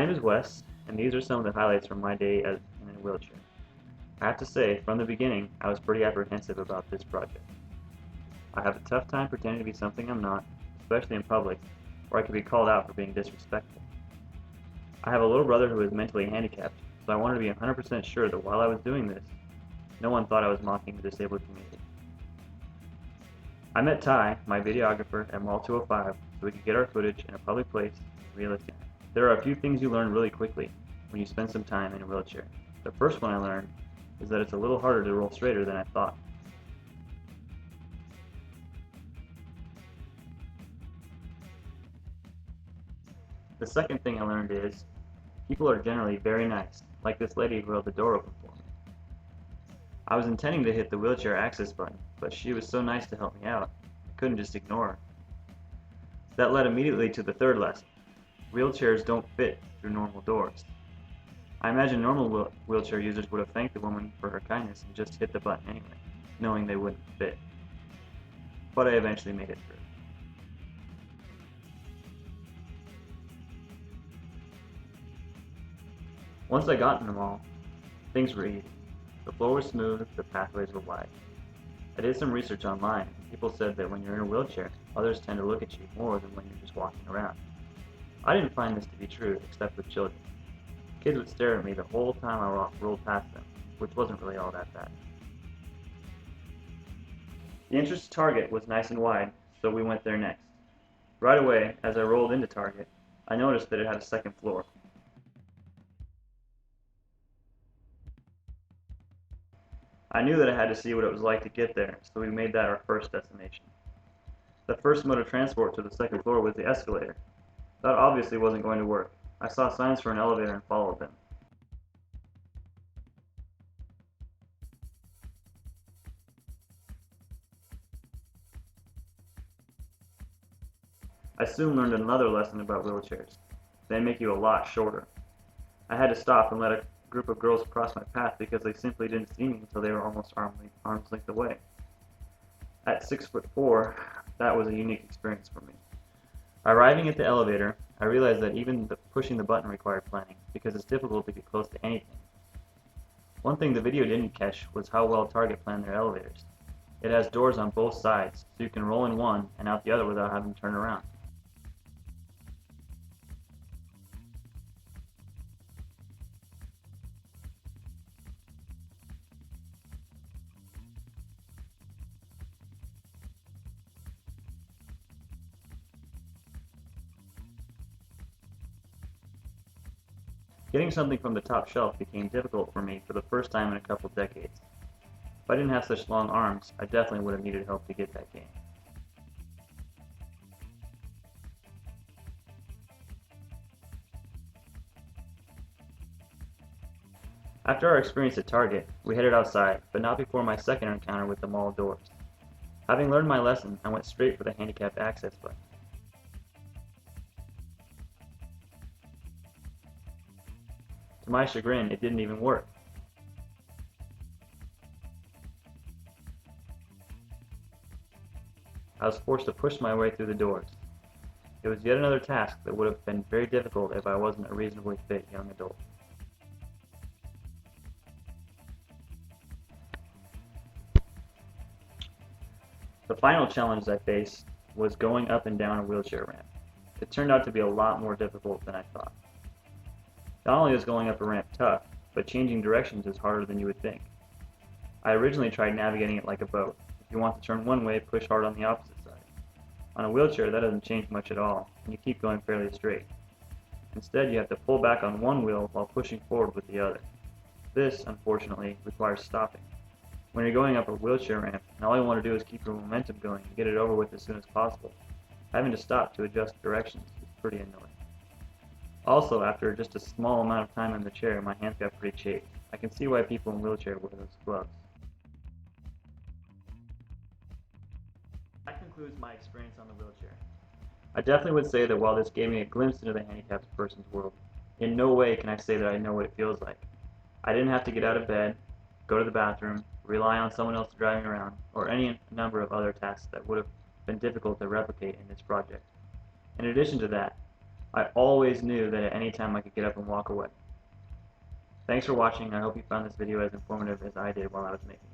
name is Wes, and these are some of the highlights from my day in a wheelchair. I have to say, from the beginning, I was pretty apprehensive about this project. I have a tough time pretending to be something I'm not, especially in public, where I could be called out for being disrespectful. I have a little brother who is mentally handicapped, so I wanted to be 100% sure that while I was doing this, no one thought I was mocking the disabled community. I met Ty, my videographer, at Mall 205 so we could get our footage in a public place realistic. There are a few things you learn really quickly when you spend some time in a wheelchair. The first one I learned is that it's a little harder to roll straighter than I thought. The second thing I learned is people are generally very nice, like this lady who held the door open for me. I was intending to hit the wheelchair access button, but she was so nice to help me out, I couldn't just ignore her. That led immediately to the third lesson. Wheelchairs don't fit through normal doors. I imagine normal wheelchair users would have thanked the woman for her kindness and just hit the button anyway, knowing they wouldn't fit. But I eventually made it through. Once I got in the mall, things were easy. The floor was smooth, the pathways were wide. I did some research online, and people said that when you're in a wheelchair, others tend to look at you more than when you're just walking around. I didn't find this to be true, except with children. Kids would stare at me the whole time I rolled past them, which wasn't really all that bad. The entrance to Target was nice and wide, so we went there next. Right away, as I rolled into Target, I noticed that it had a second floor. I knew that I had to see what it was like to get there, so we made that our first destination. The first mode of transport to the second floor was the escalator. That obviously wasn't going to work. I saw signs for an elevator and followed them. I soon learned another lesson about wheelchairs. They make you a lot shorter. I had to stop and let a group of girls cross my path because they simply didn't see me until they were almost arm's length away. At 6'4", that was a unique experience for me. Arriving at the elevator, I realized that even pushing the button required planning, because it's difficult to get close to anything. One thing the video didn't catch was how well Target planned their elevators. It has doors on both sides, so you can roll in one and out the other without having to turn around. Getting something from the top shelf became difficult for me for the first time in a couple decades. If I didn't have such long arms, I definitely would have needed help to get that game. After our experience at Target, we headed outside, but not before my second encounter with the mall doors. Having learned my lesson, I went straight for the handicapped access button. To my chagrin, it didn't even work. I was forced to push my way through the doors. It was yet another task that would have been very difficult if I wasn't a reasonably fit young adult. The final challenge I faced was going up and down a wheelchair ramp. It turned out to be a lot more difficult than I thought. Not only is going up a ramp tough, but changing directions is harder than you would think. I originally tried navigating it like a boat. If you want to turn one way, push hard on the opposite side. On a wheelchair, that doesn't change much at all, and you keep going fairly straight. Instead, you have to pull back on one wheel while pushing forward with the other. This, unfortunately, requires stopping. When you're going up a wheelchair ramp, and all you want to do is keep your momentum going and get it over with as soon as possible, having to stop to adjust directions is pretty annoying. Also, after just a small amount of time in the chair, my hands got pretty chafed. I can see why people in wheelchairs wear those gloves. That concludes my experience on the wheelchair. I definitely would say that while this gave me a glimpse into the handicapped person's world, in no way can I say that I know what it feels like. I didn't have to get out of bed, go to the bathroom, rely on someone else driving around, or any number of other tasks that would have been difficult to replicate in this project. In addition to that, I always knew that at any time I could get up and walk away. Thanks for watching. I hope you found this video as informative as I did while I was making it.